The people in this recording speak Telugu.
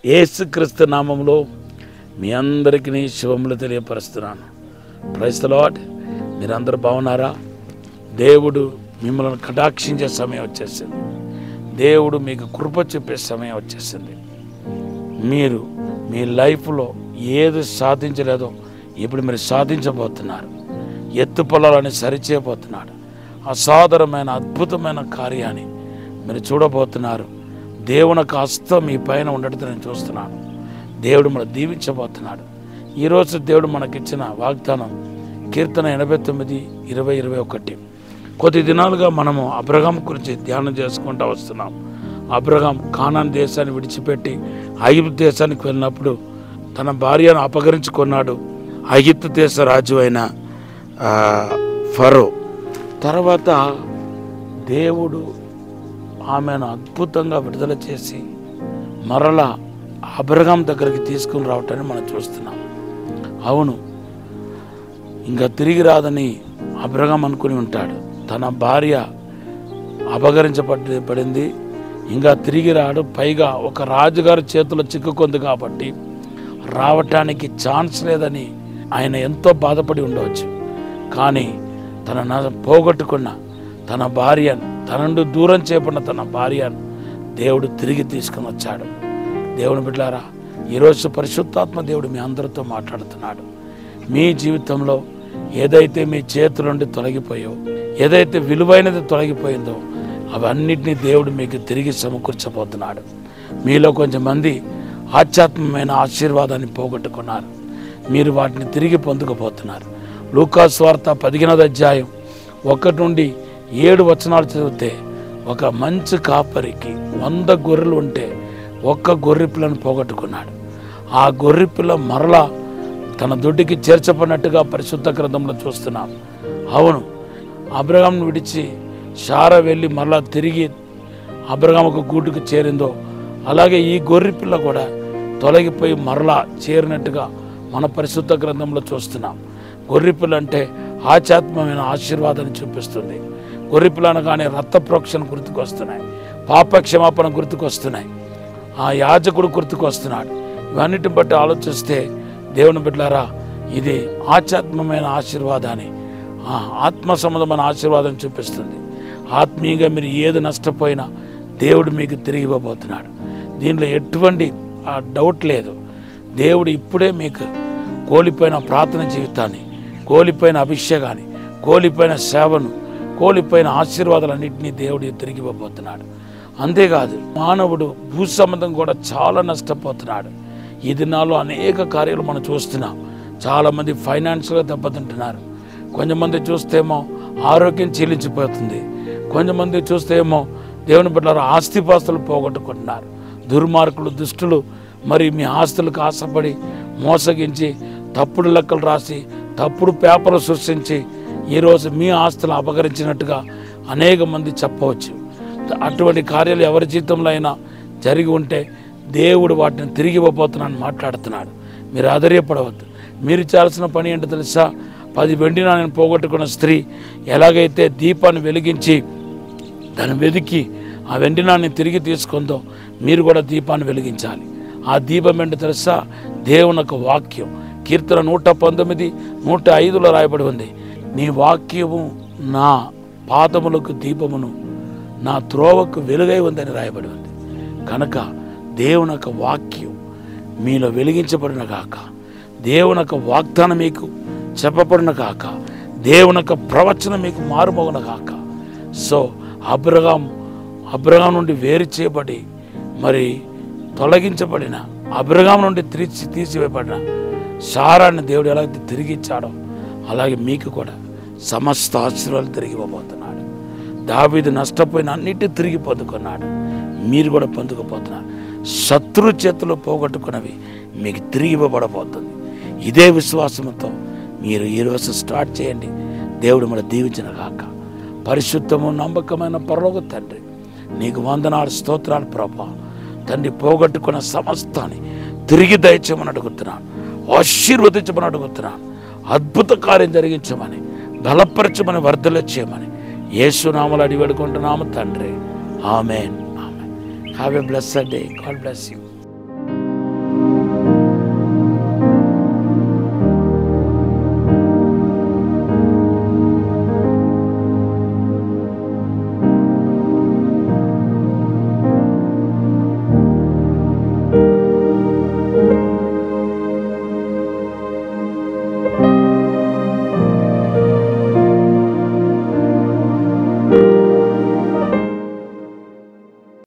యేసుక్రీస్తు నామములో మీ అందరికీ శుభములు తెలియపరుస్తున్నాను. Praise the lord. మీరందరూ బాగున్నారా? దేవుడు మిమ్మల్ని కటాక్షించే సమయం వచ్చేసింది. దేవుడు మీకు కృప చూపే సమయం వచ్చేసింది. మీరు మీ లైఫ్లో ఏది సాధించలేదో ఇప్పుడు మీరు సాధించబోతున్నారు. ఎత్తు పొలాలని సరిచేయబోతున్నాడు. అసాధారణమైన అద్భుతమైన కార్యాన్ని మీరు చూడబోతున్నారు. దేవుని హస్తం మీ పైన ఉండటం నేను చూస్తున్నాను. దేవుడు మనం దీవించబోతున్నాడు. ఈరోజు దేవుడు మనకిచ్చిన వాగ్దానం కీర్తన 89:20-21. కొద్ది దినాలుగా మనము అబ్రహాం గురించి ధ్యానం చేసుకుంటూ వస్తున్నాం. అబ్రహాం కానాన్ దేశాన్ని విడిచిపెట్టి ఐగుప్తు దేశానికి వెళ్ళినప్పుడు తన భార్యను అపహరించుకున్నాడు. ఐగుప్తు దేశ రాజు అయిన ఫరో. తర్వాత దేవుడు ఆమెను అద్భుతంగా విడుదల చేసి మరలా అబ్రహాం దగ్గరికి తీసుకుని రావటాన్ని మనం చూస్తున్నాం. అవును, ఇంకా తిరిగి రాదని అబ్రహాం అనుకుని ఉంటాడు. తన భార్య అపహరించబడింది, ఇంకా తిరిగి రాడు. పైగా ఒక రాజుగారి చేతిలో చిక్కుకుంది కాబట్టి రావటానికి ఛాన్స్ లేదని ఆయన ఎంతో బాధపడి ఉండవచ్చు. కానీ పోగొట్టుకున్న తన భార్యను, తన నుండి దూరం చేయబడిన తన భార్యను దేవుడు తిరిగి తీసుకుని వచ్చాడు. దేవుని బిడ్డలారా, ఈరోజు పరిశుద్ధాత్మ దేవుడు మీ అందరితో మాట్లాడుతున్నాడు. మీ జీవితంలో ఏదైతే మీ చేతుల నుండి తొలగిపోయో, ఏదైతే విలువైనది తొలగిపోయిందో అవన్నిటినీ దేవుడు మీకు తిరిగి సమకూర్చబోతున్నాడు. మీలో కొంచెంమంది ఆధ్యాత్మికమైన ఆశీర్వాదాన్ని పోగొట్టుకున్నారు. మీరు వాటిని తిరిగి పొందుకోబోతున్నారు. లూకా సువార్త 15-1-7 వచనాలు చదివితే, ఒక మంచి కాపరికి 100 గొర్రెలు ఉంటే ఒక్క గొర్రెపిల్లను పోగొట్టుకున్నాడు. ఆ గొర్రెపిల్ల మరలా తన దొడ్డికి చేర్చబడినట్టుగా పరిశుద్ధ గ్రంథంలో చూస్తున్నాం. అవును, అబ్రహాంను విడిచి శారా వెళ్ళి మరలా తిరిగి అబ్రహాముకు గూటుకు చేరిందో అలాగే ఈ గొర్రెపిల్ల కూడా తొలగిపోయి మరలా చేరినట్టుగా మన పరిశుద్ధ గ్రంథంలో చూస్తున్నాం. గొర్రెపిల్ల అంటే ఆధ్యాత్మికమైన ఆశీర్వాదాన్ని చూపిస్తుంది. గొర్రెపిల్ల అనగానే రక్త ప్రోక్షణ గుర్తుకొస్తున్నాయి, పాప క్షమాపణ గుర్తుకొస్తున్నాయి, ఆ యాజకుడు గుర్తుకొస్తున్నాడు. ఇవన్నిటిని బట్టి ఆలోచిస్తే దేవుని బిడ్డలారా, ఇది ఆధ్యాత్మికమైన ఆశీర్వాదాన్ని, ఆత్మ సంబంధమైన ఆశీర్వాదాన్ని చూపిస్తుంది. ఆత్మీయంగా మీరు ఏది నష్టపోయినా దేవుడు మీకు తిరిగి ఇవ్వబోతున్నాడు. దీనిలో ఎటువంటి డౌట్ లేదు. దేవుడు ఇప్పుడే మీకు కోల్పోయిన ప్రార్థన జీవితాన్ని, కోల్పోయిన అభిషేకాన్ని, కోల్పోయిన సేవను, కోల్పోయిన ఆశీర్వాదాలన్నింటినీ దేవుడు తిరిగి ఇవ్వబోతున్నాడు. అంతేకాదు, మానవుడు భూ సంబంధం కూడా చాలా నష్టపోతున్నాడు. ఈ దినాల్లో అనేక కార్యాలు మనం చూస్తున్నాం. చాలామంది ఫైనాన్షియల్గా దెబ్బతింటున్నారు. కొంతమంది చూస్తేమో ఆరోగ్యం చీలించిపోతుంది. కొంతమంది చూస్తేమో దేవుని బిడ్డలారా ఆస్తిపాస్తులు పోగొట్టుకుంటున్నారు. దుర్మార్గులు, దుష్టులు మరి మీ ఆస్తులకు ఆశపడి మోసగించి తప్పుడు లెక్కలు రాసి తప్పుడు పేపర్లు సృష్టించి ఈరోజు మీ ఆస్తులు అపహరించినట్టుగా అనేక మంది చెప్పవచ్చు. అటువంటి కార్యాలు ఎవరి జీవితంలో అయినా జరిగి ఉంటే దేవుడు వాటిని తిరిగి ఇవ్వబోతున్నాను మాట్లాడుతున్నాడు. మీరు ఆశ్చర్యపడవద్దు. మీరు చేయాల్సిన పని ఏంటో తెలుసా? 10 వెండి నాణ్యాలను పోగొట్టుకున్న స్త్రీ ఎలాగైతే దీపాన్ని వెలిగించి దాన్ని వెతికి ఆ వెండి నాణ్యం తిరిగి తీసుకుందో మీరు కూడా దీపాన్ని వెలిగించాలి. ఆ దీపం ఏంటో తెలుసా? దేవుని యొక్క వాక్యం. కీర్తన 119:105 రాయబడి ఉంది, నీ వాక్యము నా పాదములకు దీపమును, నా త్రోవకు వెలుగై ఉందని రాయబడి ఉంది. కనుక దేవుని యొక్క వాక్యం మీలో వెలిగించబడిన కాక, దేవుని యొక్క వాగ్దానం మీకు చెప్పబడిన కాక, దేవుని యొక్క ప్రవచనం మీకు మారుమోగున కాక. సో అబ్రహాం నుండి వేరు చేయబడి మరి తొలగించబడిన అబ్రహాం నుండి తీసివేయబడిన శారాన్ని దేవుడు ఎలాగైతే తిరిగి ఇచ్చాడో అలాగే మీకు కూడా సమస్త ఆశీర్వాదాలు తిరిగి ఇవ్వబోతున్నాడు. దావీదు నష్టపోయిన అన్నిటి తిరిగి పొందుకున్నాడు. మీరు కూడా పొందుకోబోతున్నారు. శత్రు చేతులు పోగొట్టుకున్నవి మీకు తిరిగి ఇవ్వబడబోతుంది. ఇదే విశ్వాసంతో మీరు ఈరోజు స్టార్ట్ చేయండి. దేవుడు మన దీవించిన కాక. పరిశుద్ధము నమ్మకమైన పరలోక తండ్రి, నీకు వందనాలు, స్తోత్రాలు ప్రభా. తండ్రి, పోగొట్టుకున్న సమస్తాన్ని తిరిగి దయచేయమని అడుగుతున్నాను, ఆశీర్వదించమని అడుగుతున్నాను. అద్భుత కార్యం జరిగించమని, బలపరచమని, వర్ధల చేయమని యేసు నామములో అడిగి వేడుకుంటున్నాము తండ్రి. ఆమేన్. ఆమేన్. Have a blessed day. God bless you.